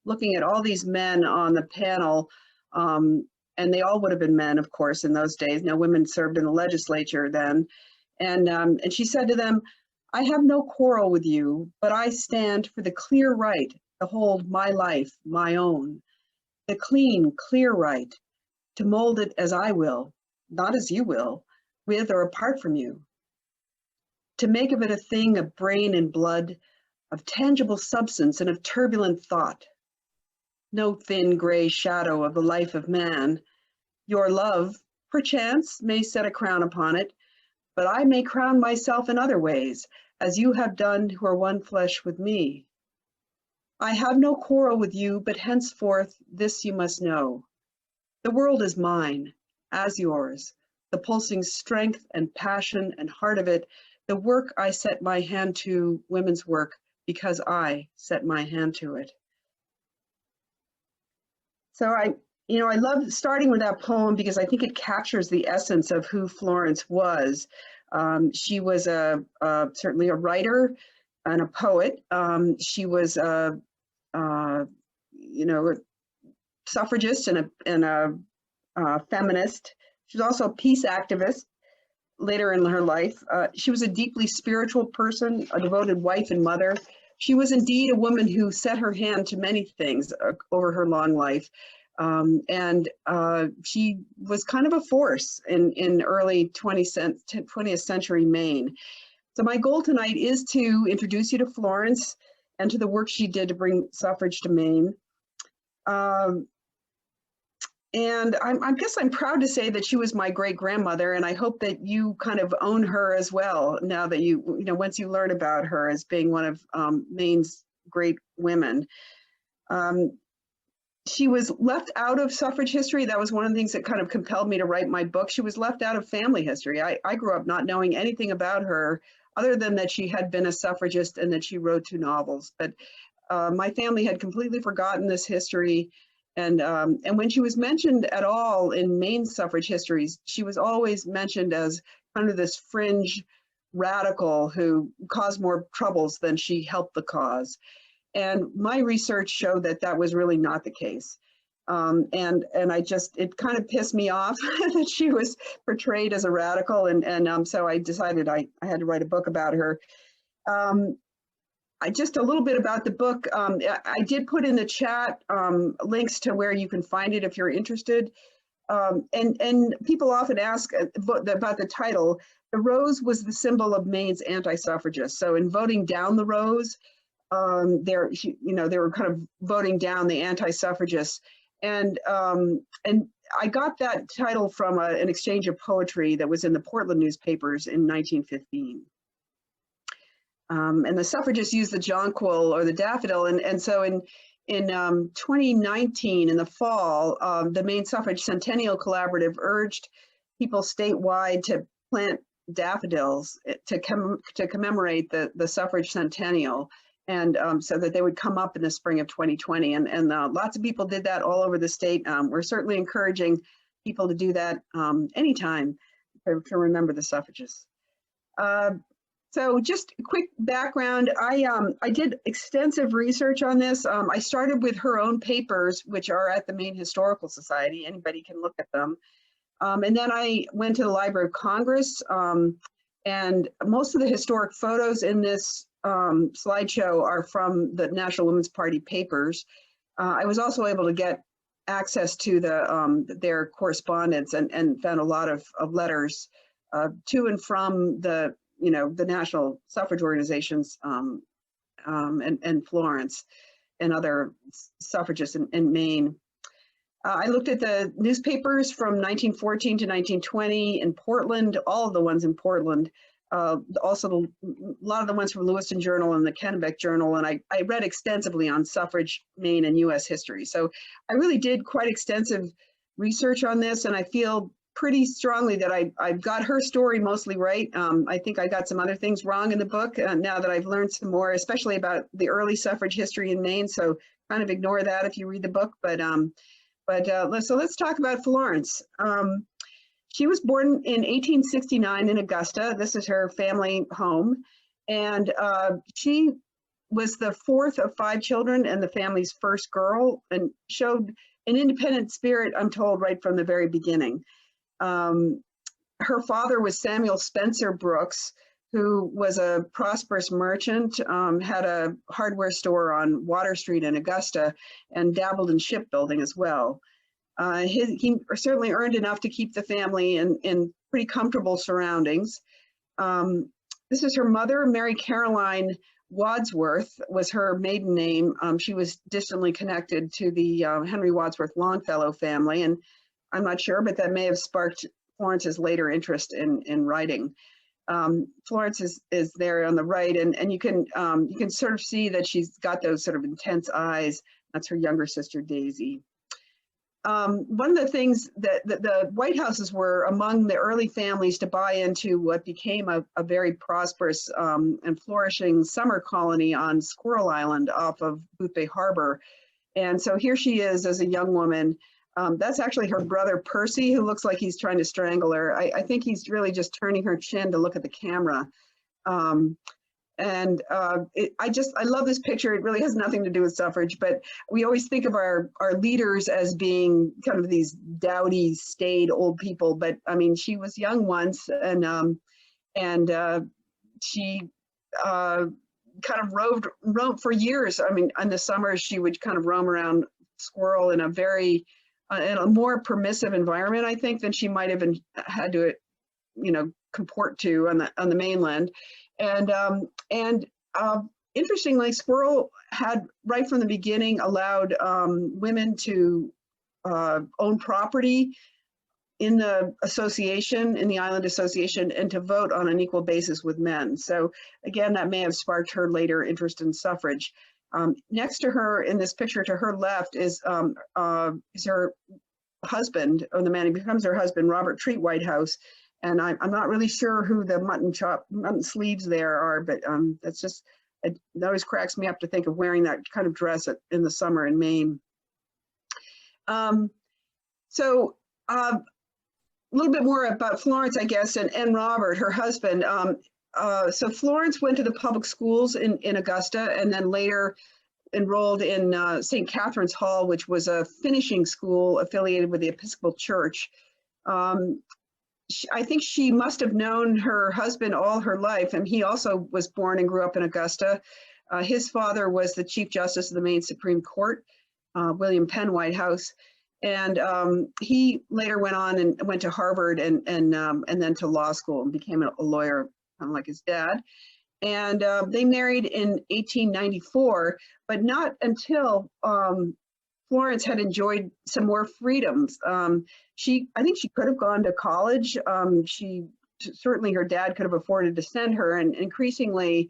looking at all these men on the panel, and they all would have been men, of course, in those days. No women served in the legislature then. And she said to them, "I have no quarrel with you, but I stand for the clear right to hold my life my own, the clean, clear right to mold it as I will, not as you will, with or apart from you, to make of it a thing of brain and blood, of tangible substance and of turbulent thought. No thin gray shadow of the life of man. Your love, perchance, may set a crown upon it, but I may crown myself in other ways, as you have done who are one flesh with me. I have no quarrel with you, but henceforth this you must know. The world is mine, as yours, the pulsing strength and passion and heart of it, the work I set my hand to, women's work, because I set my hand to it." So I love starting with that poem because I think it captures the essence of who Florence was. She was certainly a writer and a poet. She was a suffragist and a feminist. She was also a peace activist later in her life. She was a deeply spiritual person, a devoted wife and mother. She was indeed a woman who set her hand to many things over her long life. And she was kind of a force in early 20th century Maine. So my goal tonight is to introduce you to Florence and to the work she did to bring suffrage to Maine. And I guess I'm proud to say that she was my great-grandmother, and I hope that you kind of own her as well now that once you learn about her as being one of Maine's great women. She was left out of suffrage history. That was one of the things that kind of compelled me to write my book. She was left out of family history. I grew up not knowing anything about her other than that she had been a suffragist and that she wrote 2 novels. But my family had completely forgotten this history. And when she was mentioned at all in Maine suffrage histories, she was always mentioned as kind of this fringe radical who caused more troubles than she helped the cause. And my research showed that that was really not the case. And it kind of pissed me off that she was portrayed as a radical. And so I decided I had to write a book about her. Just a little bit about the book. I did put in the chat links to where you can find it if you're interested. And people often ask about the title. The rose was the symbol of Maine's anti-suffragists. So in voting down the rose, they were kind of voting down the anti-suffragists. And I got that title from an exchange of poetry that was in the Portland newspapers in 1915. And the suffragists used the jonquil or the daffodil. And so in 2019, in the fall, the Maine Suffrage Centennial Collaborative urged people statewide to plant daffodils to commemorate the suffrage centennial. And so that they would come up in the spring of 2020. And lots of people did that all over the state. We're certainly encouraging people to do that anytime to remember the suffragists. So just a quick background, I did extensive research on this. I started with her own papers, which are at the Maine Historical Society. Anybody can look at them. And then I went to the Library of Congress, and most of the historic photos in this slideshow are from the National Women's Party papers. I was also able to get access to their correspondence and found a lot of letters to and from the national suffrage organizations and Florence and other suffragists in Maine. I looked at the newspapers from 1914 to 1920 in Portland, all of the ones in Portland, also a lot of the ones from Lewiston Journal and the Kennebec Journal, and I read extensively on suffrage, Maine, and U.S. history. So I really did quite extensive research on this, and I feel pretty strongly that I got her story mostly right. I think I got some other things wrong in the book now that I've learned some more, especially about the early suffrage history in Maine. So kind of ignore that if you read the book. So let's talk about Florence. She was born in 1869 in Augusta. This is her family home. And she was the fourth of 5 children and the family's first girl, and showed an independent spirit, I'm told, right from the very beginning. Her father was Samuel Spencer Brooks, who was a prosperous merchant, had a hardware store on Water Street in Augusta, and dabbled in shipbuilding as well. He certainly earned enough to keep the family in pretty comfortable surroundings. This is her mother, Mary Caroline Wadsworth was her maiden name. She was distantly connected to the Henry Wadsworth Longfellow family, and I'm not sure, but that may have sparked Florence's later interest in writing. Florence is there on the right, and you can sort of see that she's got those sort of intense eyes. That's her younger sister, Daisy. One of the things that the Whitehouses were among the early families to buy into what became a very prosperous and flourishing summer colony on Squirrel Island off of Boothbay Harbor. And so here she is as a young woman. That's actually her brother, Percy, who looks like he's trying to strangle her. I think he's really just turning her chin to look at the camera. I love this picture. It really has nothing to do with suffrage, but we always think of our leaders as being kind of these dowdy, staid old people. But I mean, she was young once, and she kind of roamed for years. I mean, in the summers, she would kind of roam around Squirrel in a very in a more permissive environment, I think, than she might have had to, comport to on the mainland. And interestingly, Squirrel had right from the beginning allowed women to own property in the association, in the island association, and to vote on an equal basis with men. So again, that may have sparked her later interest in suffrage. Next to her in this picture to her left is her husband, or the man who becomes her husband, Robert Treat Whitehouse. And I'm not really sure who the mutton sleeves there are, but that's just, it always cracks me up to think of wearing that kind of dress in the summer in Maine. So a little bit more about Florence, I guess, and Robert, her husband. So Florence went to the public schools in Augusta, and then later enrolled in St. Catherine's Hall, which was a finishing school affiliated with the Episcopal Church. I think she must have known her husband all her life, and he also was born and grew up in Augusta. His father was the Chief Justice of the Maine Supreme Court, William Penn Whitehouse, and he later went on and went to Harvard and then to law school and became a lawyer, kind of like his dad. And they married in 1894, but not until Florence had enjoyed some more freedoms. I think she could have gone to college. Certainly her dad could have afforded to send her, and increasingly,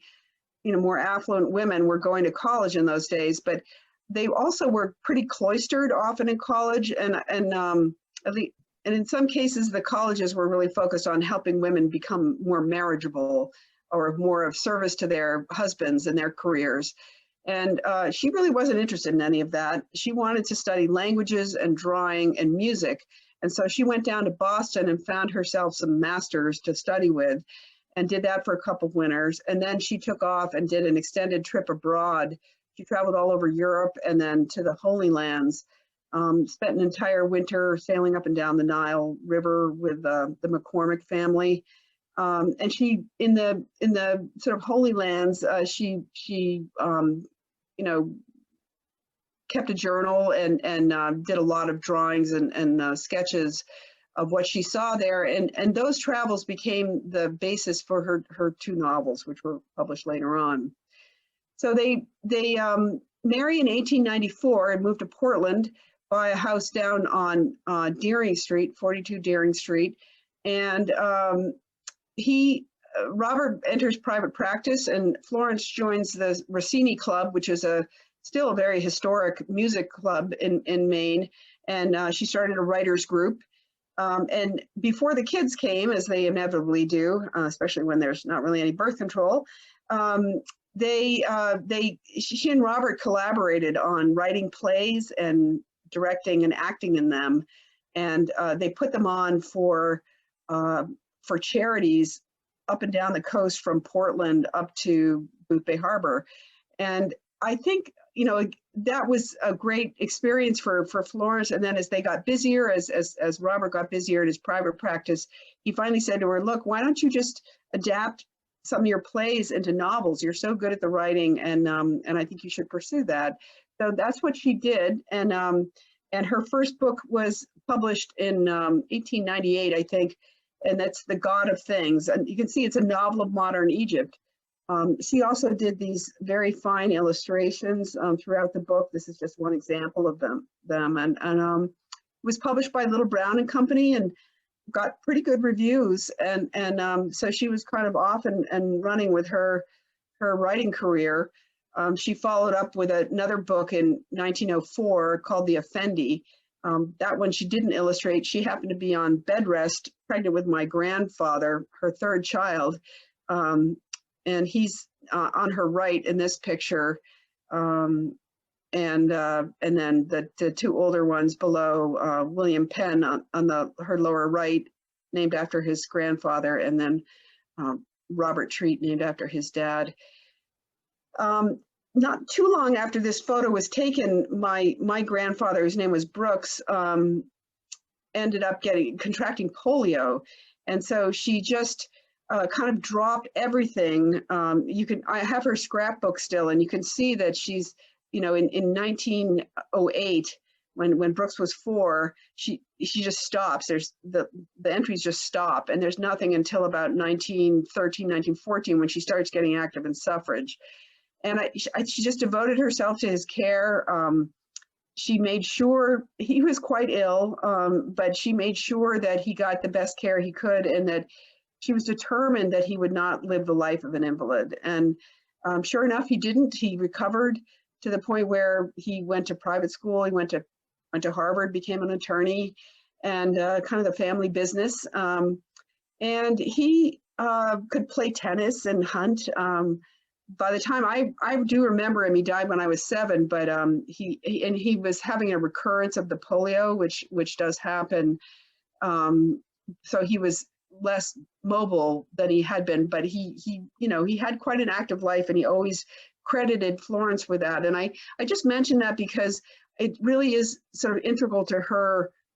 more affluent women were going to college in those days, but they also were pretty cloistered often in college, and in some cases, the colleges were really focused on helping women become more marriageable or more of service to their husbands and their careers. And she really wasn't interested in any of that. She wanted to study languages and drawing and music. And so she went down to Boston and found herself some masters to study with, and did that for a couple of winters. And then she took off and did an extended trip abroad. She traveled all over Europe and then to the Holy Lands, spent an entire winter sailing up and down the Nile River with the McCormick family. And she, in the sort of Holy Lands, she kept a journal and did a lot of drawings and sketches of what she saw there. And those travels became the basis for her 2 novels, which were published later on. So they marry in 1894 and moved to Portland, buy a house down on Deering Street, 42 Deering Street. And Robert enters private practice, and Florence joins the Rossini Club, which is still a very historic music club in Maine. And she started a writers group. And before the kids came, as they inevitably do, especially when there's not really any birth control, she and Robert collaborated on writing plays and directing and acting in them. And they put them on for charities up and down the coast from Portland up to Boothbay Harbor. And I think, you know, that was a great experience for Florence. And then as they got busier, as Robert got busier in his private practice, he finally said to her, look, why don't you just adapt some of your plays into novels? You're so good at the writing, and I think you should pursue that. So that's what she did. And her first book was published in 1898, I think, and that's The God of Things. And you can see it's a novel of modern Egypt. She also did these very fine illustrations throughout the book. This is just one example of them. And it was published by Little Brown and Company and got pretty good reviews. And so she was kind of off and running with her writing career. She followed up with another book in 1904 called The Effendi. That one she didn't illustrate. She happened to be on bed rest, pregnant with my grandfather, her third child. And he's on her right in this picture. And then the two older ones below, William Penn on her lower right, named after his grandfather, and then Robert Treat, named after his dad. Not too long after this photo was taken, my grandfather, whose name was Brooks, ended up contracting polio. And so she just kind of dropped everything. I have her scrapbook still, and you can see that she's, you know, in 1908, when Brooks was 4, she just stops. There's the entries just stop, and there's nothing until about 1913, 1914, when she starts getting active in suffrage. And she just devoted herself to his care. She made sure he was quite ill, but she made sure that he got the best care he could, and that she was determined that he would not live the life of an invalid. And sure enough, he didn't. He recovered to the point where he went to private school. He went to Harvard, became an attorney, and kind of the family business. And he could play tennis and hunt. By the time I do remember him, he died when I was 7, but he was having a recurrence of the polio, which does happen. So he was less mobile than he had been, but he had quite an active life, and he always credited Florence with that. And I just mentioned that because it really is sort of integral to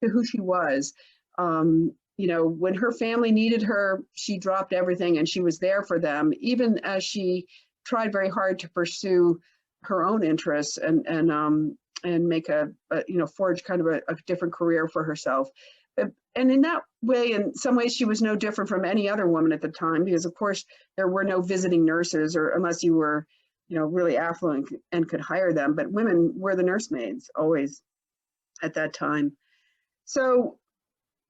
who she was. When her family needed her, she dropped everything and she was there for them, even as she tried very hard to pursue her own interests and make forge kind of a different career for herself. And in that way, in some ways, she was no different from any other woman at the time, because of course there were no visiting nurses, or unless you were, really affluent and could hire them. But women were the nursemaids always at that time. So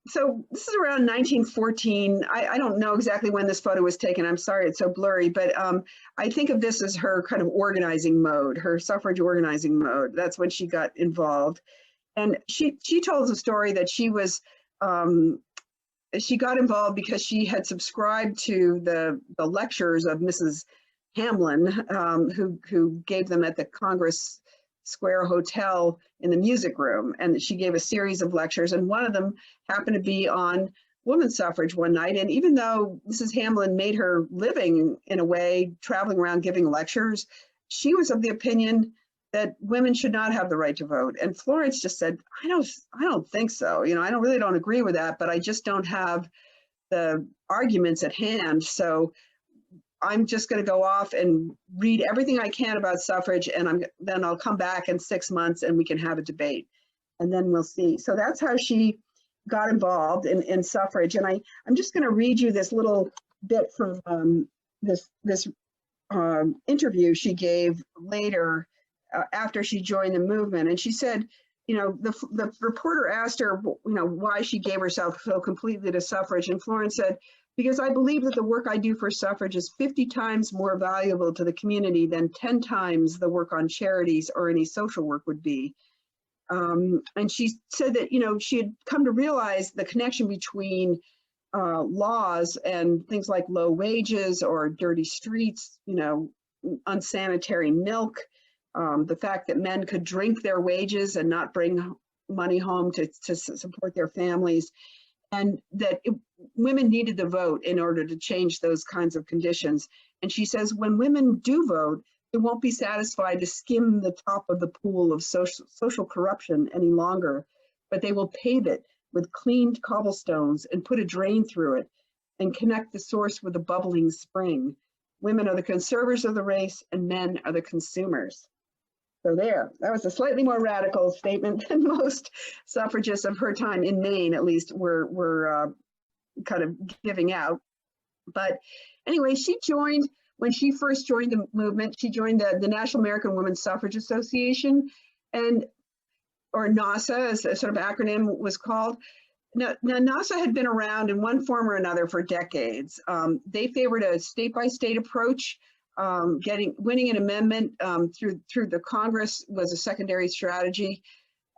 this is around 1914. I don't know exactly when this photo was taken. I'm sorry, it's so blurry, but I think of this as her kind of organizing mode, her suffrage organizing mode. That's when she got involved. And she told a story that she got involved because she had subscribed to the lectures of Mrs. Hamlin, who gave them at the Congress Square Hotel in the music room. And she gave a series of lectures, and one of them happened to be on women's suffrage one night. And even though Mrs. Hamlin made her living in a way, traveling around giving lectures, she was of the opinion that women should not have the right to vote. And Florence just said, I don't think so. I don't agree with that, but I just don't have the arguments at hand. So I'm just going to go off and read everything I can about suffrage, and then I'll come back in 6 months and we can have a debate, and then we'll see. So that's how she got involved in suffrage. And I'm just going to read you this little bit from this interview she gave later after she joined the movement. And she said, the reporter asked her, why she gave herself so completely to suffrage. And Florence said, because I believe that the work I do for suffrage is 50 times more valuable to the community than 10 times the work on charities or any social work would be. And she said that, she had come to realize the connection between laws and things like low wages or dirty streets, unsanitary milk, the fact that men could drink their wages and not bring money home to support their families, and that women needed to vote in order to change those kinds of conditions. And she says, when women do vote, it won't be satisfied to skim the top of the pool of social corruption any longer, but they will pave it with cleaned cobblestones and put a drain through it and connect the source with a bubbling spring. Women are the conservers of the race and men are the consumers. So there, that was a slightly more radical statement than most suffragists of her time, in Maine at least, were kind of giving out. But anyway, she joined, when she first joined the movement, she joined the National American Women's Suffrage Association, or NASA, as a sort of acronym was called. Now, NASA had been around in one form or another for decades. They favored a state-by-state approach. Winning an amendment through the Congress was a secondary strategy.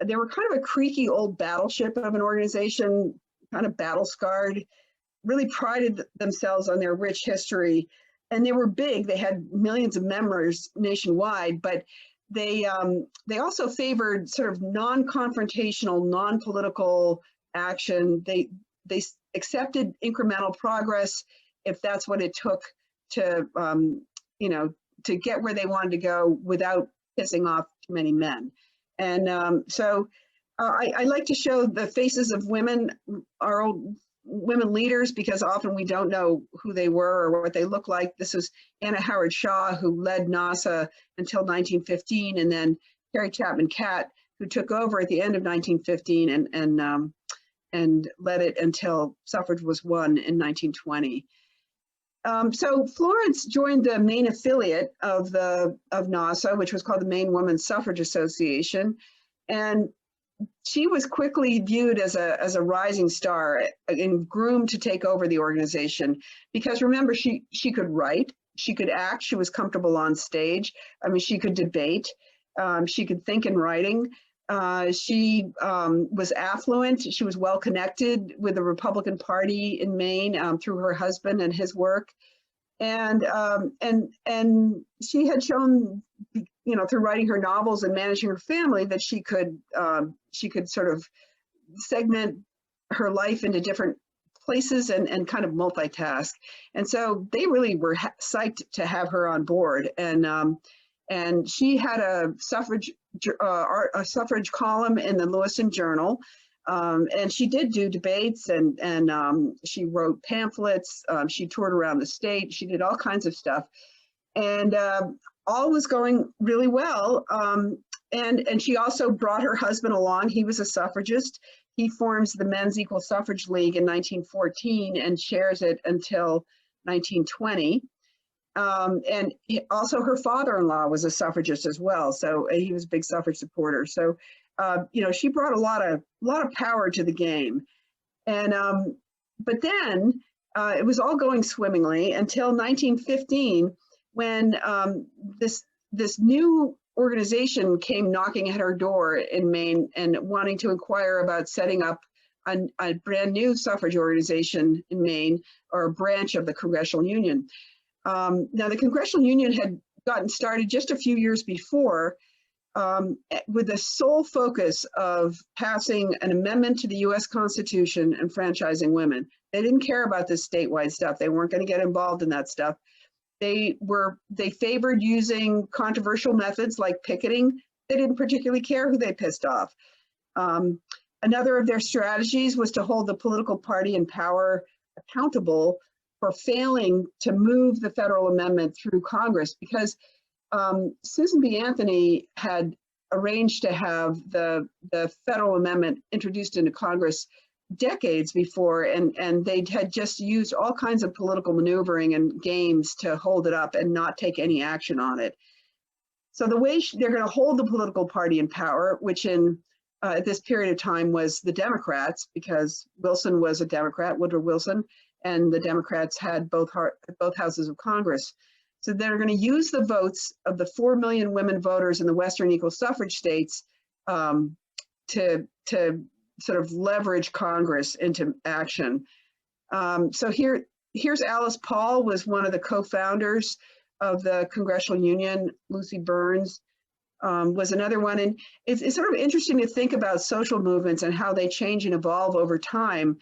They were kind of a creaky old battleship of an organization, kind of battle-scarred, really prided themselves on their rich history. And they were big. They had millions of members nationwide, but they also favored sort of non-confrontational, non-political action. They accepted incremental progress if that's what it took to to get where they wanted to go without pissing off too many men. And so I like to show the faces of women, our old women leaders, because often we don't know who they were or what they look like. This was Anna Howard Shaw, who led NASA until 1915, and then Harry Chapman Catt, who took over at the end of 1915 and led it until suffrage was won in 1920. So Florence joined the Maine affiliate of NASA, which was called the Maine Women's Suffrage Association, and she was quickly viewed as a rising star and groomed to take over the organization. Because remember, she could write, she could act, she was comfortable on stage. I mean, she could debate, she could think in writing. She was affluent. She was well connected with the Republican Party in Maine through her husband and his work, and she had shown, through writing her novels and managing her family, that she could sort of segment her life into different places and kind of multitask. And so they really were psyched to have her on board. And she had a suffrage column in the Lewiston Journal, and she did do debates, and she wrote pamphlets. She toured around the state. She did all kinds of stuff, and all was going really well. And she also brought her husband along. He was a suffragist. He forms the Men's Equal Suffrage League in 1914 and chairs it until 1920. And also her father-in-law was a suffragist as well, so he was a big suffrage supporter. So, she brought a lot of power to the game. And but then it was all going swimmingly until 1915, when this new organization came knocking at her door in Maine and wanting to inquire about setting up a brand new suffrage organization in Maine, or a branch of the Congressional Union. Now, the Congressional Union had gotten started just a few years before with the sole focus of passing an amendment to the U.S. Constitution and franchising women. They didn't care about this statewide stuff. They weren't going to get involved in that stuff. They favored using controversial methods like picketing. They didn't particularly care who they pissed off. Another of their strategies was to hold the political party in power accountable for failing to move the federal amendment through Congress, because Susan B. Anthony had arranged to have the federal amendment introduced into Congress decades before, and they had just used all kinds of political maneuvering and games to hold it up and not take any action on it. So the way they're going to hold the political party in power, which at this period of time was the Democrats, because Wilson was a Democrat, Woodrow Wilson, and the Democrats had both houses of Congress. So they're going to use the votes of the 4 million women voters in the Western equal suffrage states to sort of leverage Congress into action. So here's Alice Paul, was one of the co-founders of the Congressional Union. Lucy Burns was another one. And it's sort of interesting to think about social movements and how they change and evolve over time.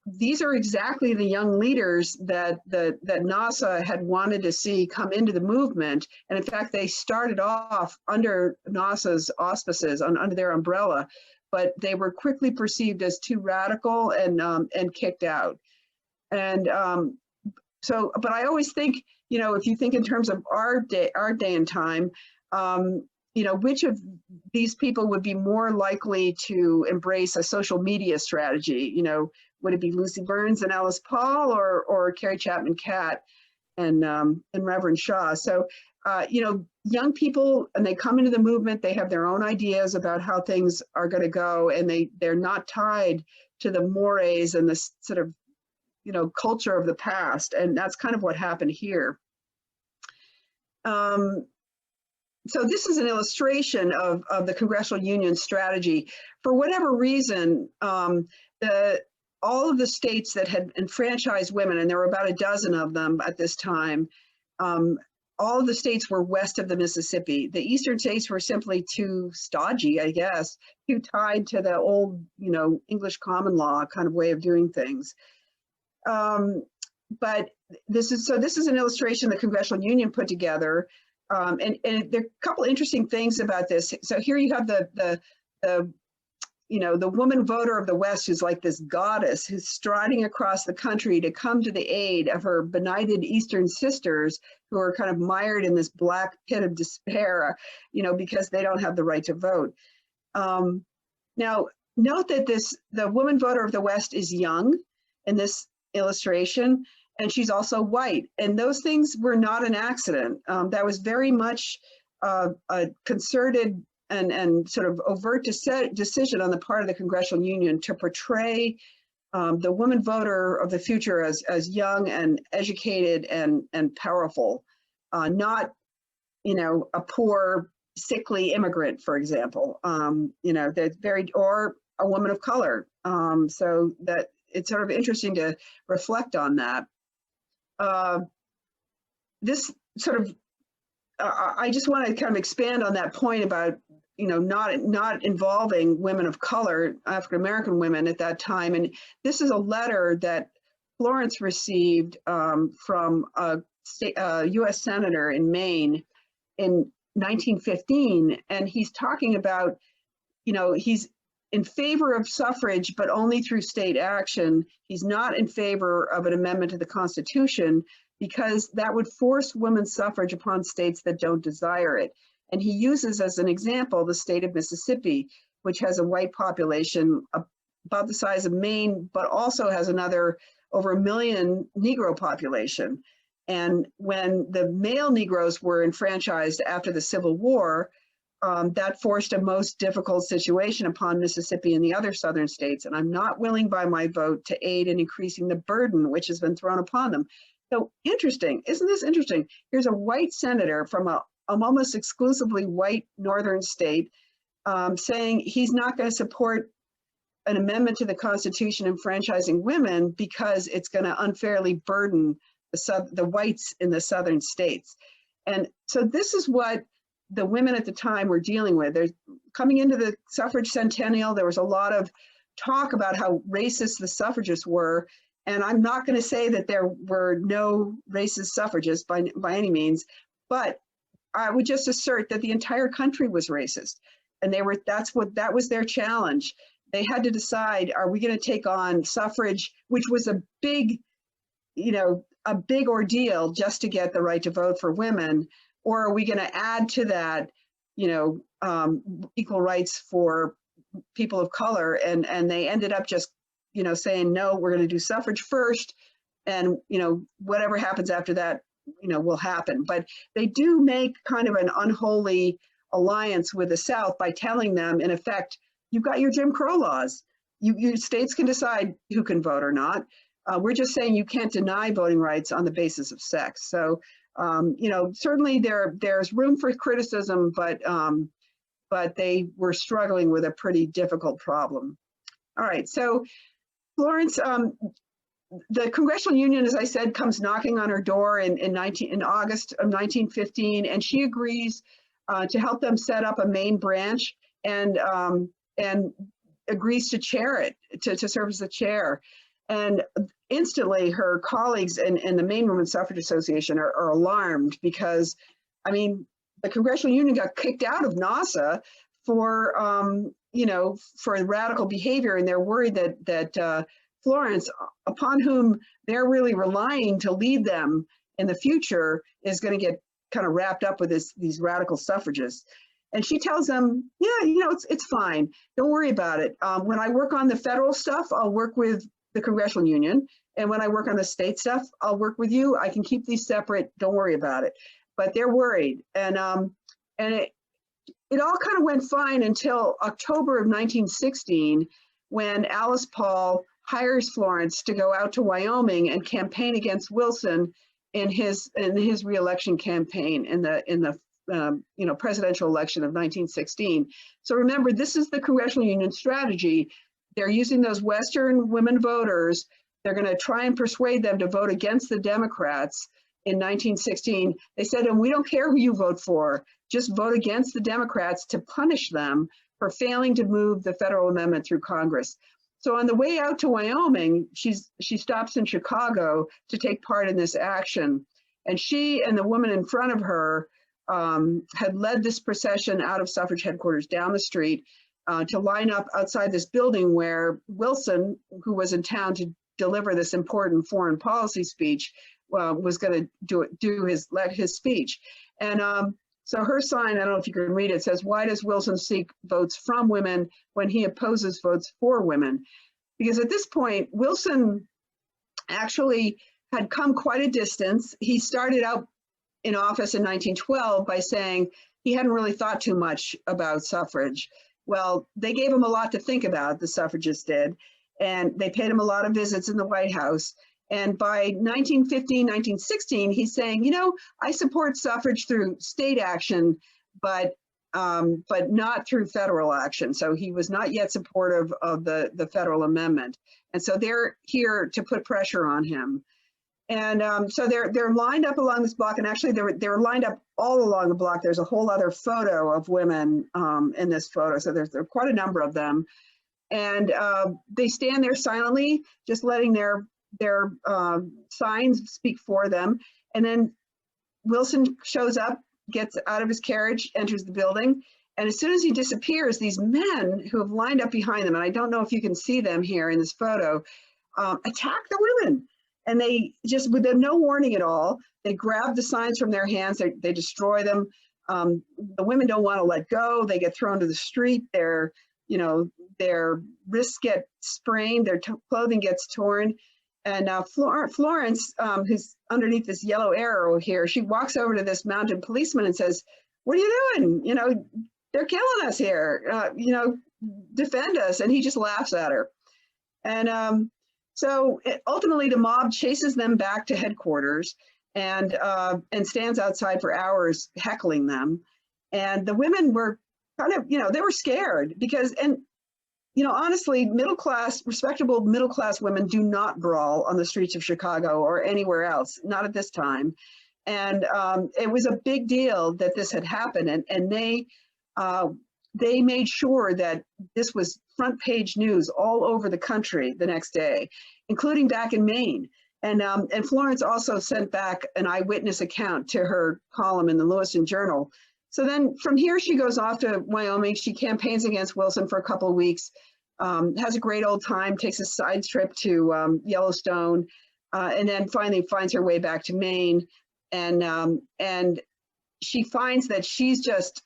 these are exactly the young leaders that NASA had wanted to see come into the movement. And in fact, they started off under NASA's auspices, under their umbrella, but they were quickly perceived as too radical and kicked out. And but I always think, if you think in terms of our day and time, which of these people would be more likely to embrace a social media strategy? Would it be Lucy Burns and Alice Paul, or Carrie Chapman Catt and Reverend Shaw? So, young people, and they come into the movement, they have their own ideas about how things are going to go, and they're not tied to the mores and the sort of, culture of the past. And that's kind of what happened here. So this is an illustration of the Congressional Union strategy. For whatever reason, all of the states that had enfranchised women, and there were about a dozen of them at this time, all of the states were west of the Mississippi. The eastern states were simply too stodgy, I guess, too tied to the old, English common law kind of way of doing things. But this is an illustration the Congressional Union put together. And there are a couple interesting things about this. So here you have the woman voter of the West, who's like this goddess who's striding across the country to come to the aid of her benighted Eastern sisters who are kind of mired in this black pit of despair, because they don't have the right to vote. Now, note that the woman voter of the West is young in this illustration, and she's also white. And those things were not an accident. That was very much a concerted and sort of overt decision on the part of the Congressional Union to portray the woman voter of the future as young and educated and powerful, not, a poor, sickly immigrant, for example, that's or a woman of color. So that it's sort of interesting to reflect on that. This sort of, I just want to kind of expand on that point about, not involving women of color, African-American women at that time. And this is a letter that Florence received from a U.S. senator in Maine in 1915. And he's talking about, he's in favor of suffrage, but only through state action. He's not in favor of an amendment to the Constitution because that would force women's suffrage upon states that don't desire it. And he uses as an example the state of Mississippi, which has a white population about the size of Maine, but also has over 1 million Negro population. And when the male Negroes were enfranchised after the Civil War, that forced a most difficult situation upon Mississippi and the other southern states. And I'm not willing by my vote to aid in increasing the burden which has been thrown upon them. So interesting, isn't this interesting? Here's a white senator from a almost exclusively white northern state saying he's not going to support an amendment to the Constitution enfranchising women because it's going to unfairly burden the whites in the southern states. And so this is what the women at the time were dealing with. They're coming into the suffrage centennial. There was a lot of talk about how racist the suffragists were. And I'm not going to say that there were no racist suffragists by any means, but I would just assert that the entire country was racist. And that was their challenge. They had to decide, are we going to take on suffrage, which was a big ordeal just to get the right to vote for women, or are we going to add to that, equal rights for people of color? And they ended up just, saying, no, we're going to do suffrage first. And, whatever happens after that, will happen. But they do make kind of an unholy alliance with the South by telling them, in effect, you've got your Jim Crow laws. You states can decide who can vote or not. We're just saying you can't deny voting rights on the basis of sex. So, certainly there's room for criticism, but they were struggling with a pretty difficult problem. All right, so Florence, the Congressional Union, as I said, comes knocking on her door in August of 1915, and she agrees to help them set up a Maine branch. And agrees to chair it, to serve as the chair. And instantly her colleagues in the Maine Women's Suffrage Association are alarmed because, I mean, the Congressional Union got kicked out of NASA for, for radical behavior, and they're worried that Florence, upon whom they're really relying to lead them in the future, is going to get kind of wrapped up with these radical suffragists. And she tells them, yeah, it's fine. Don't worry about it. When I work on the federal stuff, I'll work with the Congressional Union. And when I work on the state stuff, I'll work with you. I can keep these separate. Don't worry about it. But they're worried. And it all kind of went fine until October of 1916, when Alice Paul hires Florence to go out to Wyoming and campaign against Wilson in his reelection campaign in the presidential election of 1916. So remember, this is the Congressional Union strategy. They're using those Western women voters. They're going to try and persuade them to vote against the Democrats in 1916. They said, and we don't care who you vote for, just vote against the Democrats to punish them for failing to move the federal amendment through Congress. So on the way out to Wyoming, she stops in Chicago to take part in this action. And she and the woman in front of her had led this procession out of suffrage headquarters down the street to line up outside this building where Wilson, who was in town to deliver this important foreign policy speech, was going to do his speech. And so her sign, I don't know if you can read it, says, "Why does Wilson seek votes from women when he opposes votes for women?" Because at this point, Wilson actually had come quite a distance. He started out in office in 1912 by saying he hadn't really thought too much about suffrage. Well, they gave him a lot to think about, the suffragists did, and they paid him a lot of visits in the White House. And by 1915, 1916, he's saying, I support suffrage through state action, but not through federal action. So he was not yet supportive of the federal amendment. And so they're here to put pressure on him. And so they're lined up along this block, and actually they're lined up all along the block. There's a whole other photo of women in this photo. So there are quite a number of them. And they stand there silently, just letting their signs speak for them. And then Wilson shows up, gets out of his carriage, enters the building. And as soon as he disappears, these men who have lined up behind them, and I don't know if you can see them here in this photo, attack the women. And they just, with no warning at all, they grab the signs from their hands, they destroy them. The women don't want to let go. They get thrown to the street. Their wrists get sprained, their clothing gets torn. And Florence, who's underneath this yellow arrow here, she walks over to this mounted policeman and says, "What are you doing? They're killing us here. Defend us." And he just laughs at her. And so ultimately the mob chases them back to headquarters and stands outside for hours heckling them. And the women were kind of, they were scared because, honestly, respectable middle-class women do not brawl on the streets of Chicago or anywhere else, not at this time. And it was a big deal that this had happened. And they made sure that this was front page news all over the country the next day, including back in Maine. And Florence also sent back an eyewitness account to her column in the Lewiston Journal. So then from here, she goes off to Wyoming. She campaigns against Wilson for a couple of weeks, has a great old time, takes a side trip to Yellowstone, and then finally finds her way back to Maine. And she finds that she's just,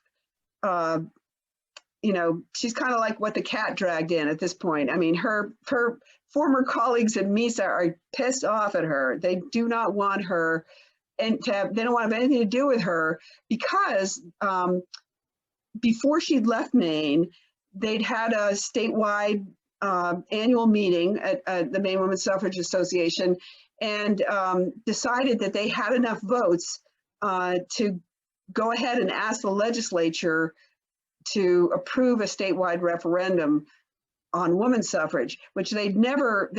she's kind of like what the cat dragged in at this point. I mean, her former colleagues in MISA are pissed off at her. They do not want her, and they don't want to have anything to do with her because before she'd left Maine, they'd had a statewide annual meeting at the Maine Women's Suffrage Association and decided that they had enough votes to go ahead and ask the legislature to approve a statewide referendum on women's suffrage, which they'd never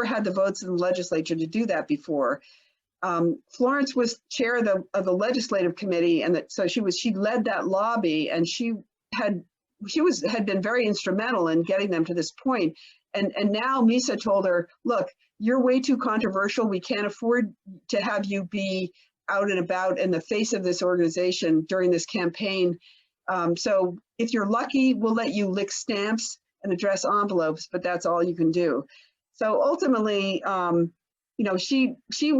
had the votes in the legislature to do that before. Florence was chair of the legislative committee, and so she led that lobby, and she had had been very instrumental in getting them to this point. And now Misa told her, look, you're way too controversial. We can't afford to have you be out and about in the face of this organization during this campaign. So if you're lucky, we'll let you lick stamps and address envelopes, but that's all you can do. So ultimately, she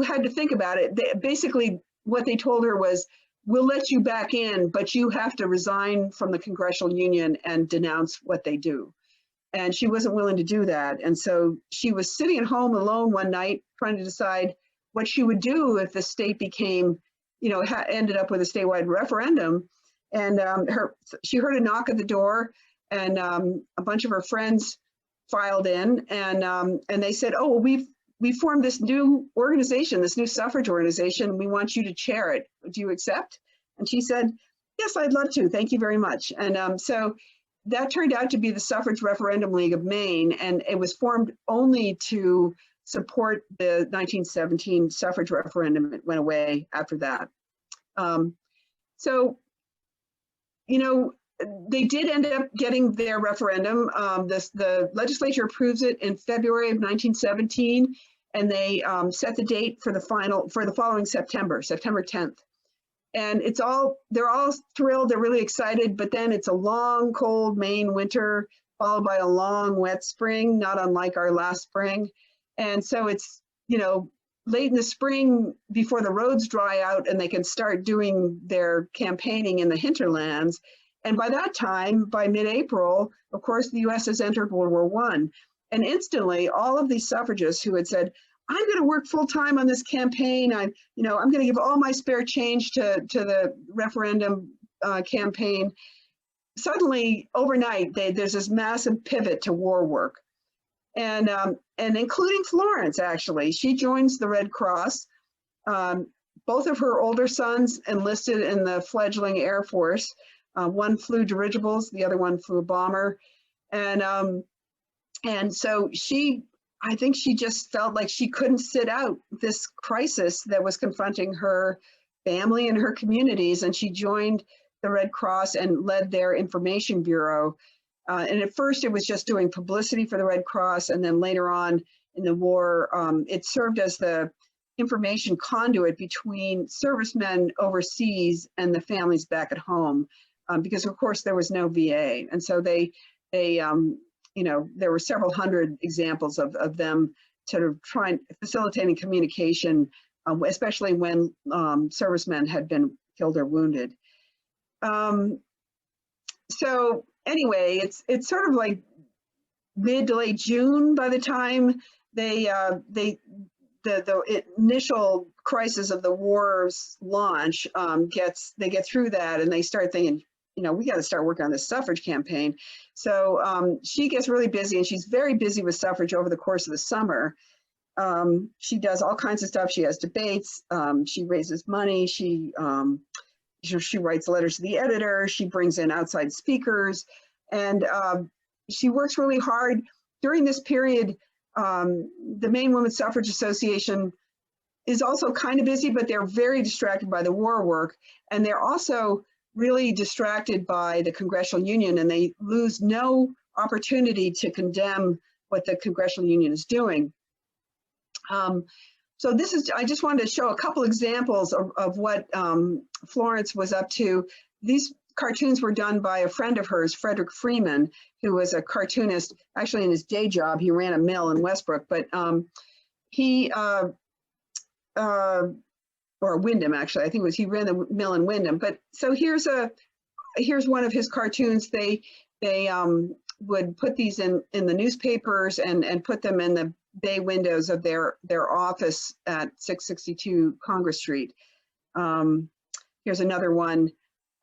had to think about it. Basically, what they told her was, we'll let you back in, but you have to resign from the Congressional Union and denounce what they do. And she wasn't willing to do that. And so she was sitting at home alone one night trying to decide what she would do if the state became, ended up with a statewide referendum. And she heard a knock at the door, and a bunch of her friends filed in, and they said, oh, well, we formed this new organization, this new suffrage organization. We want you to chair it. Do you accept? And she said, yes, I'd love to. Thank you very much. And so that turned out to be the Suffrage Referendum League of Maine, and it was formed only to support the 1917 suffrage referendum. It went away after that. They did end up getting their referendum. The legislature approves it in February of 1917, and they set the date for the following September 10th. And they're all thrilled, they're really excited, but then it's a long, cold Maine winter, followed by a long, wet spring, not unlike our last spring. And so it's, late in the spring before the roads dry out and they can start doing their campaigning in the hinterlands. And by that time, by mid-April, of course, the US has entered World War I. And instantly, all of these suffragists who had said, I'm going to work full time on this campaign. I'm going to give all my spare change to the referendum campaign. Suddenly, overnight, there's this massive pivot to war work, and including Florence. Actually, she joins the Red Cross. Both of her older sons enlisted in the fledgling Air Force. One flew dirigibles, the other one flew a bomber, and so I think she just felt like she couldn't sit out this crisis that was confronting her family and her communities, and she joined the Red Cross and led their information bureau. And at first it was just doing publicity for the Red Cross, and then later on in the war, it served as the information conduit between servicemen overseas and the families back at home, because of course there was no VA. And so they there were several hundred examples of them sort of facilitating communication, especially when servicemen had been killed or wounded. So anyway, it's sort of like mid to late June by the time the initial crisis of the war's launch they get through that, and they start thinking, we got to start working on this suffrage campaign. So she gets really busy, and she's very busy with suffrage over the course of the summer. She does all kinds of stuff. She has debates. She raises money. She writes letters to the editor. She brings in outside speakers, and she works really hard. During this period, the Maine Women's Suffrage Association is also kind of busy, but they're very distracted by the war work, and they're also really distracted by the Congressional Union, and they lose no opportunity to condemn what the Congressional Union is doing. So I just wanted to show a couple examples of what Florence was up to. These cartoons were done by a friend of hers, Frederick Freeman, who was a cartoonist. Actually, in his day job, he ran a mill in Westbrook, but or Wyndham, actually, I think he ran the mill in Wyndham. But so here's one of his cartoons. They would put these in the newspapers and put them in the bay windows of their office at 662 Congress Street. Here's another one.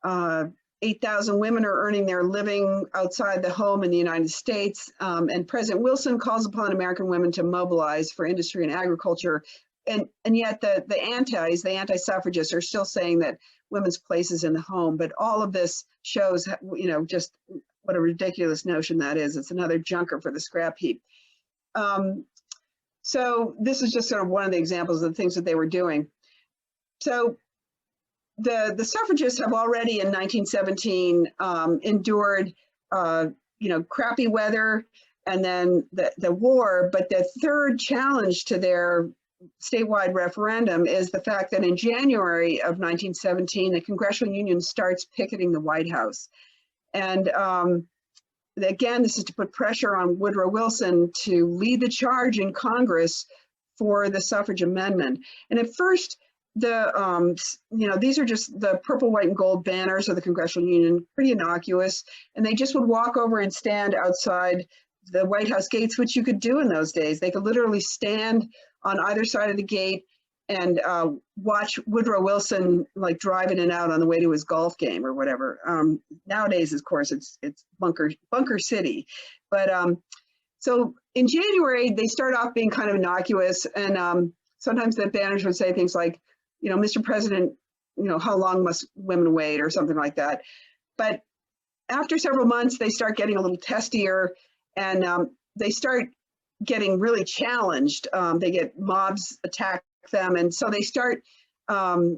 8,000 women are earning their living outside the home in the United States, and President Wilson calls upon American women to mobilize for industry and agriculture. And yet the anti-suffragists are still saying that women's place is in the home. But all of this shows, just what a ridiculous notion that is. It's another junker for the scrap heap. So this is just sort of one of the examples of the things that they were doing. So the suffragists have already in 1917 endured crappy weather, and then the war. But the third challenge to their statewide referendum is the fact that in January of 1917, the Congressional Union starts picketing the White House. And again, this is to put pressure on Woodrow Wilson to lead the charge in Congress for the suffrage amendment. And at first, these are just the purple, white, and gold banners of the Congressional Union, pretty innocuous. And they just would walk over and stand outside the White House gates, which you could do in those days. They could literally stand on either side of the gate and watch Woodrow Wilson like drive in and out on the way to his golf game or whatever. Nowadays, of course, it's bunker city. But so in January, they start off being kind of innocuous, and sometimes the banners would say things like, Mr. President, how long must women wait, or something like that. But after several months, they start getting a little testier, and they start getting really challenged. They get mobs attack them, and so they start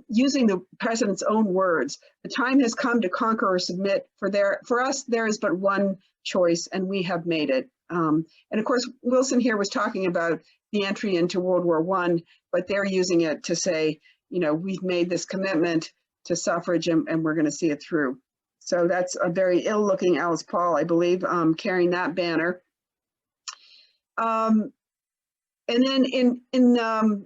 using the president's own words. The time has come to conquer or submit. For us, there is but one choice, and we have made it. And of course, Wilson here was talking about the entry into World War I, but they're using it to say, we've made this commitment to suffrage, and we're going to see it through. So that's a very ill-looking Alice Paul, I believe, carrying that banner. And then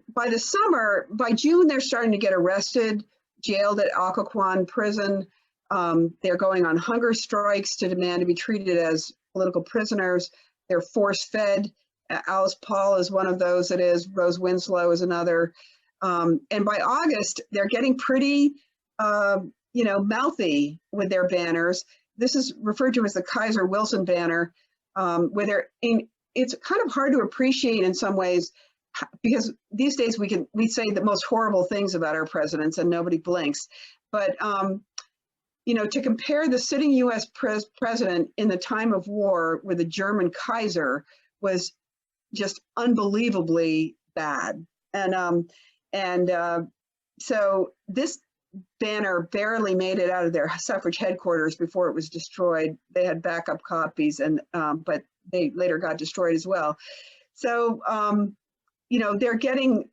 by the summer, by June, they're starting to get arrested, jailed at Occoquan prison. They're going on hunger strikes to demand to be treated as political prisoners. They're force-fed. Alice Paul is one of those that is. Rose Winslow is another. And by August, they're getting pretty, mouthy with their banners. This is referred to as the Kaiser Wilson banner, where it's kind of hard to appreciate in some ways, because these days we say the most horrible things about our presidents and nobody blinks. But to compare the sitting U.S. president in the time of war with the German Kaiser was just unbelievably bad. And so this banner barely made it out of their suffrage headquarters before it was destroyed. They had backup copies, but they later got destroyed as well. So they're getting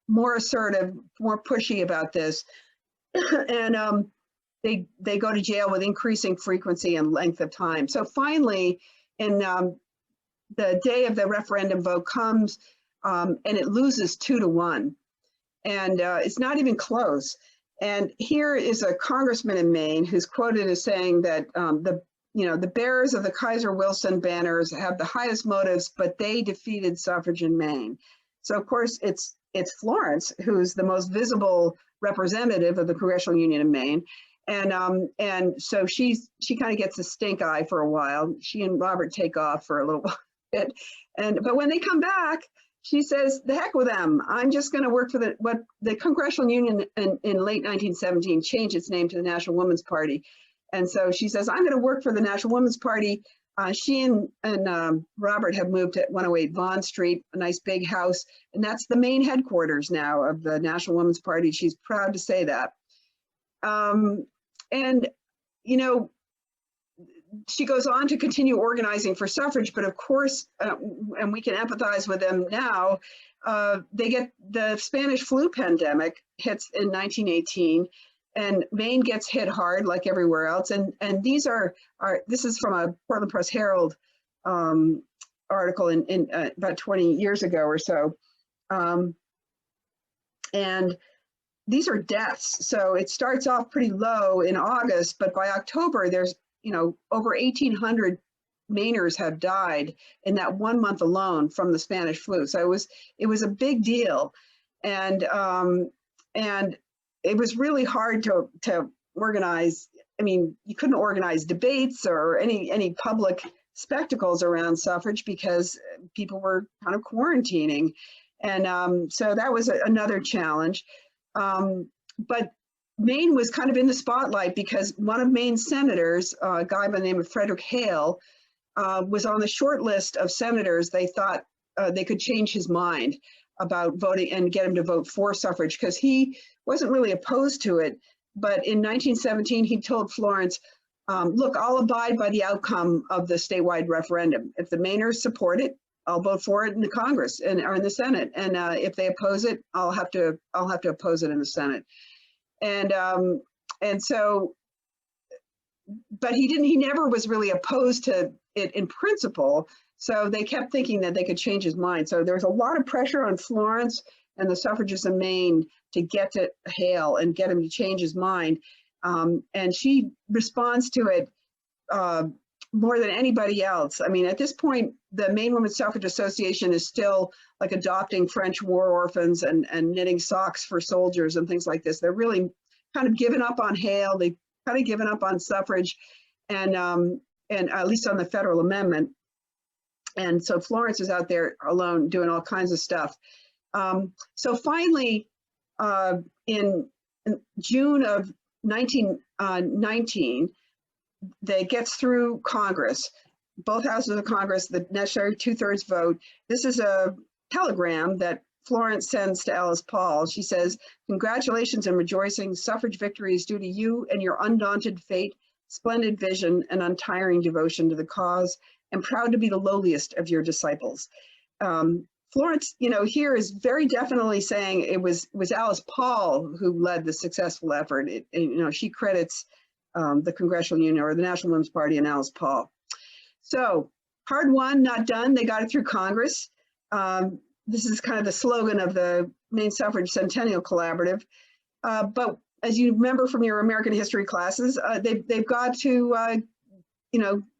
more assertive, more pushy about this. And they go to jail with increasing frequency and length of time. So finally, in the day of the referendum vote comes, and it loses 2-1, and it's not even close. And here is a congressman in Maine who's quoted as saying that the bearers of the Kaiser Wilson banners have the highest motives, but they defeated suffrage in Maine. So of course it's Florence who's the most visible representative of the Congressional Union in Maine. And so she kind of gets a stink eye for a while. She and Robert take off for a little bit. But when they come back, she says, the heck with them. I'm just going to work for the Congressional Union in late 1917 changed its name to the National Women's Party. And so she says, I'm going to work for the National Women's Party. She and Robert have moved to 108 Vaughan Street, a nice big house. And that's the main headquarters now of the National Women's Party. She's proud to say that. And she goes on to continue organizing for suffrage, but of course, and we can empathize with them now, they get the Spanish flu pandemic hits in 1918, and Maine gets hit hard like everywhere else. And these this is from a Portland Press Herald article in about 20 years ago or so. And these are deaths. So it starts off pretty low in August, but by October, there's over 1,800 Mainers have died in that 1 month alone from the Spanish flu. So it was a big deal, and it was really hard to organize. I mean, you couldn't organize debates or any public spectacles around suffrage because people were kind of quarantining, and so that was another challenge. But Maine was kind of in the spotlight because one of Maine's senators, a guy by the name of Frederick Hale, was on the short list of senators. They thought they could change his mind about voting and get him to vote for suffrage, because he wasn't really opposed to it, but in 1917, he told Florence, look, I'll abide by the outcome of the statewide referendum. If the Mainers support it, I'll vote for it in the Congress or in the Senate. And if they oppose it, I'll have to oppose it in the Senate. And so, but he never was really opposed to it in principle. So they kept thinking that they could change his mind. So there was a lot of pressure on Florence and the suffragists in Maine to get to Hale and get him to change his mind. And she responds to it more than anybody else. I mean, at this point, the Maine Women's Suffrage Association is still like adopting French war orphans and knitting socks for soldiers and things like this. They're really kind of given up on Hale. They've kind of given up on suffrage and at least on the federal amendment. And so Florence is out there alone doing all kinds of stuff. So finally, in June of 1919, that gets through Congress, both houses of Congress, the necessary 2/3 vote. This is a telegram that Florence sends to Alice Paul. She says, congratulations and rejoicing. Suffrage victory is due to you and your undaunted fate, splendid vision, and untiring devotion to the cause. I'm proud to be the lowliest of your disciples. Florence, here is very definitely saying it was Alice Paul who led the successful effort. She credits the Congressional Union or the National Women's Party and Alice Paul. So hard won, not done. They got it through Congress. This is kind of the slogan of the Maine Suffrage Centennial Collaborative. But as you remember from your American history classes, they've got to,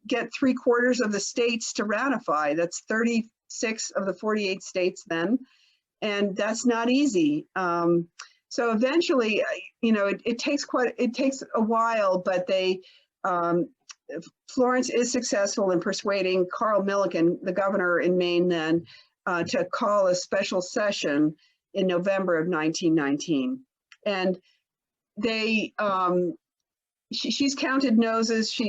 get 3/4 of the states to ratify. That's 36 of the 48 states then, and that's not easy. So eventually, it takes a while, but Florence is successful in persuading Carl Milliken, the governor in Maine then, to call a special session in November of 1919. And she's counted noses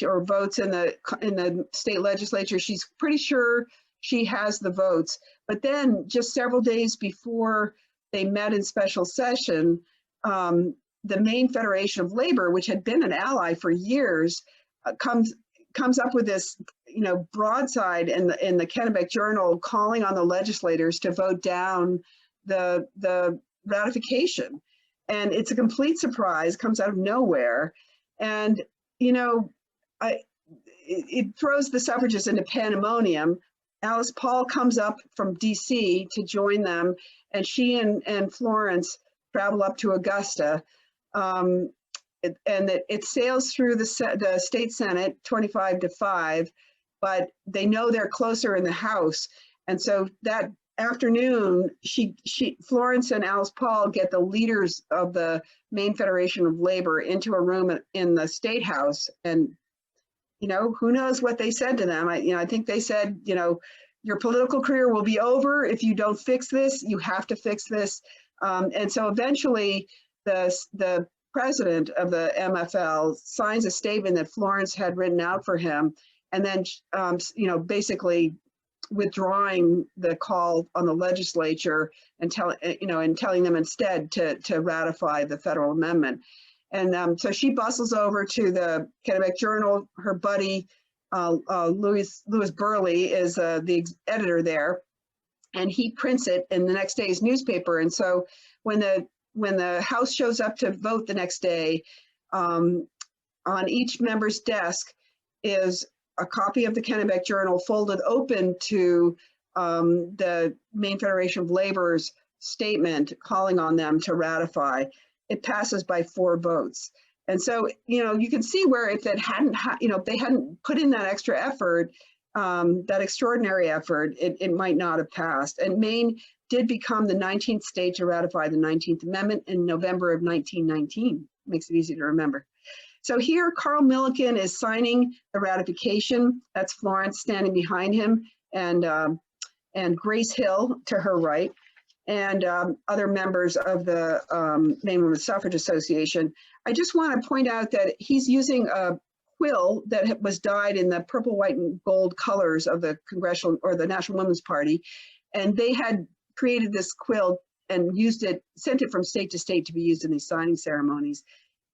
or votes in the state legislature. She's pretty sure she has the votes. But then just several days before they met in special session, the Maine Federation of Labor, which had been an ally for years, comes up with this, broadside in the Kennebec Journal calling on the legislators to vote down the ratification. And it's a complete surprise, comes out of nowhere. And, it throws the suffragists into pandemonium. Alice Paul comes up from DC to join them, and she and Florence travel up to Augusta. And it sails through the state Senate 25-5, but they know they're closer in the House. And so that afternoon, Florence and Alice Paul get the leaders of the Maine Federation of Labor into a room in the State House, and who knows what they said to them. I think they said, your political career will be over if you don't fix this. You have to fix this. And so eventually, the president of the MFL signs a statement that Florence had written out for him, and then basically withdrawing the call on the legislature and telling them instead to ratify the federal amendment. And so she bustles over to the Kennebec Journal. Her buddy Louis Burley is the editor there, and he prints it in the next day's newspaper. And so when the House shows up to vote the next day, on each member's desk is a copy of the Kennebec Journal folded open to the Maine Federation of Labor's statement calling on them to ratify. It passes by 4 votes. And so, you can see where if it hadn't, if they hadn't put in that extra effort, that extraordinary effort, it might not have passed. And Maine did become the 19th state to ratify the 19th Amendment in November of 1919. Makes it easy to remember. So here, Carl Milliken is signing the ratification. That's Florence standing behind him, and Grace Hill to her right, and other members of the Maine Women's Suffrage Association. I just want to point out that he's using a quill that was dyed in the purple, white, and gold colors of the Congressional or the National Women's Party, and they had created this quill and used it, sent it from state to state to be used in these signing ceremonies.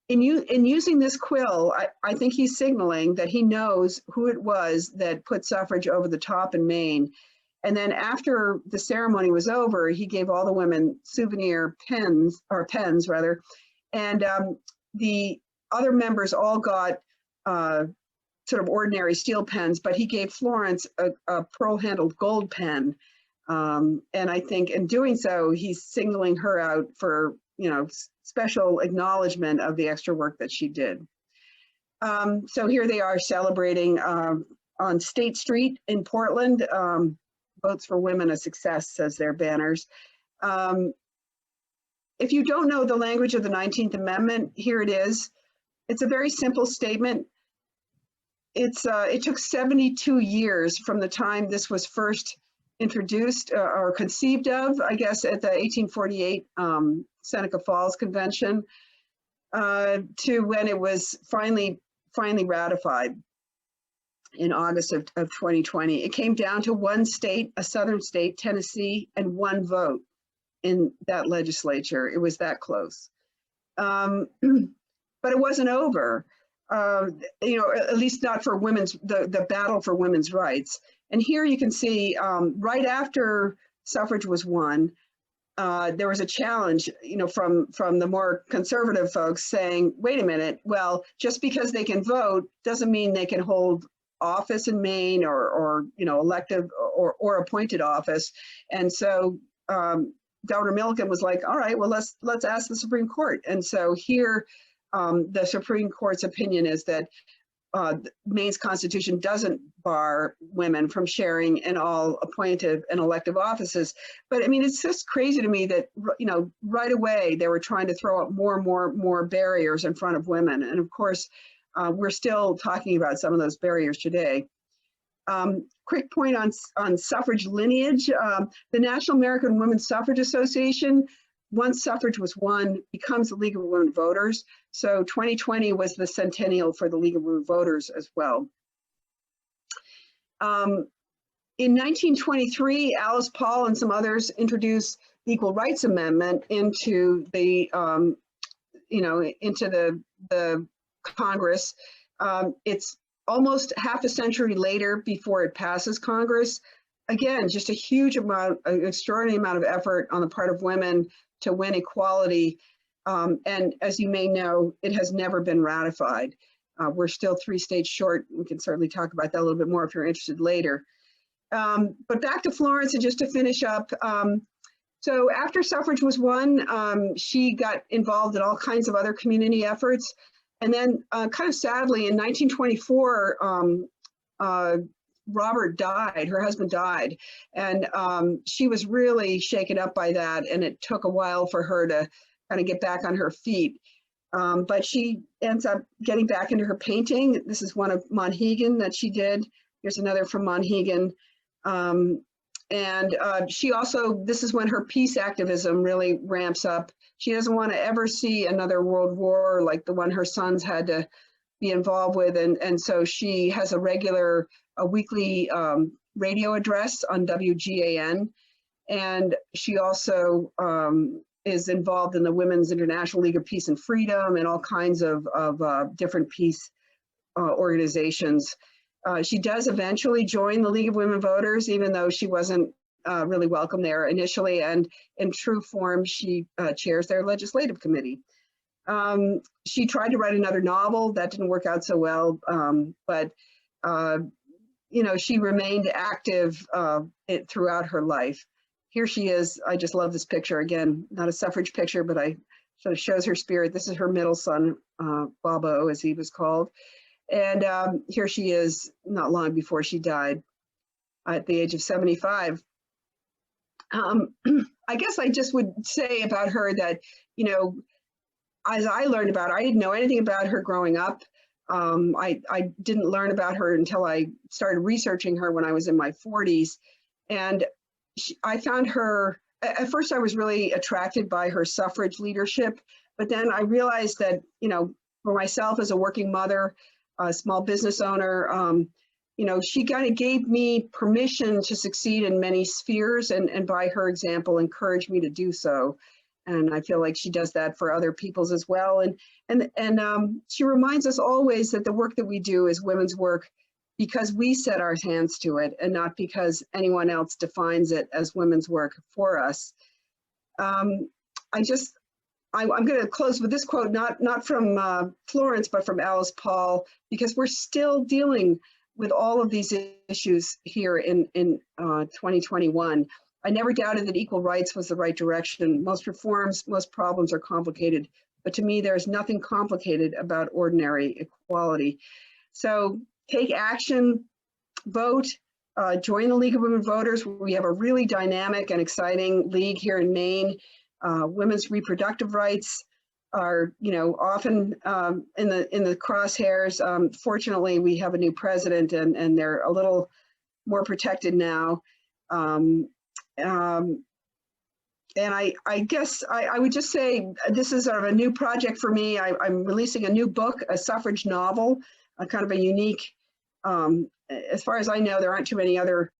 In using this quill, I think he's signaling that he knows who it was that put suffrage over the top in Maine. And then after the ceremony was over, he gave all the women souvenir pens, or pens rather, and the other members all got sort of ordinary steel pens, but he gave Florence a pearl-handled gold pen. And I think in doing so, he's signaling her out for, you know, special acknowledgement of the extra work that she did. So here they are celebrating on State Street in Portland. Votes for Women a Success, says their banners. If you don't know the language of the 19th Amendment, here it is. It's a very simple statement. It took 72 years from the time this was first introduced or conceived of, I guess, at the 1848 Seneca Falls Convention to when it was finally ratified in August of 2020. It came down to one state, a southern state, Tennessee, and one vote in that legislature. It was that close. But it wasn't over, you know, at least not for the battle for women's rights. And here you can see right after suffrage was won, there was a challenge, you know, from the more conservative folks saying, wait a minute, well, just because they can vote doesn't mean they can hold office in Maine or you know, elective or appointed office. And so Governor Milliken was like, all right, well, let's ask the Supreme Court. And so here the Supreme Court's opinion is that Maine's Constitution doesn't bar women from sharing in all appointed and elective offices. But I mean, it's just crazy to me that, you know, right away they were trying to throw up more and more barriers in front of women. And of course, we're still talking about some of those barriers today. Quick point on suffrage lineage. The National American Women's Suffrage Association, once suffrage was won, becomes the League of Women Voters. So 2020 was the centennial for the League of Women Voters as well. In 1923, Alice Paul and some others introduced the Equal Rights Amendment into the, you know, into the Congress. It's almost half a century later before it passes Congress. Again, just a huge amount, an extraordinary amount of effort on the part of women to win equality. And as you may know, it has never been ratified. We're still 3 states short. We can certainly talk about that a little bit more if you're interested later. But back to Florence, and just to finish up. So after suffrage was won, she got involved in all kinds of other community efforts. And then kind of sadly, in 1924, Robert died, her husband died, and she was really shaken up by that, and it took a while for her to kind of get back on her feet. But she ends up getting back into her painting. This is one of Monhegan that she did. Here's another from Monhegan. And she also, this is when her peace activism really ramps up. She doesn't want to ever see another world war like the one her sons had to be involved with. And so she has a weekly radio address on WGAN. And she also is involved in the Women's International League of Peace and Freedom and all kinds of different peace organizations. She does eventually join the League of Women Voters, even though she wasn't really welcome there initially. And in true form, she chairs their legislative committee. She tried to write another novel. That didn't work out so well. But you know, she remained active throughout her life. Here she is. I just love this picture. Again, not a suffrage picture, but sort of shows her spirit. This is her middle son, Bobo, as he was called. And here she is not long before she died at the age of 75. I guess I just would say about her that, you know, as I learned about her, I didn't know anything about her growing up. I didn't learn about her until I started researching her when I was in my 40s. And I found her, at first I was really attracted by her suffrage leadership, but then I realized that, you know, for myself as a working mother, a small business owner, you know, she kind of gave me permission to succeed in many spheres, and by her example, encouraged me to do so. And I feel like she does that for other people's as well. And she reminds us always that the work that we do is women's work because we set our hands to it, and not because anyone else defines it as women's work for us. I'm going to close with this quote, not from Florence, but from Alice Paul, because we're still dealing with all of these issues here in 2021. I never doubted that equal rights was the right direction. Most reforms, most problems are complicated, but to me, there's nothing complicated about ordinary equality. So take action, vote, join the League of Women Voters. We have a really dynamic and exciting league here in Maine. Women's reproductive rights are, you know, often in the crosshairs. Fortunately, we have a new president, and they're a little more protected now. And I guess I would just say this is sort of a new project for me. I'm releasing a new book, a suffrage novel, a kind of a unique, as far as I know, there aren't too many other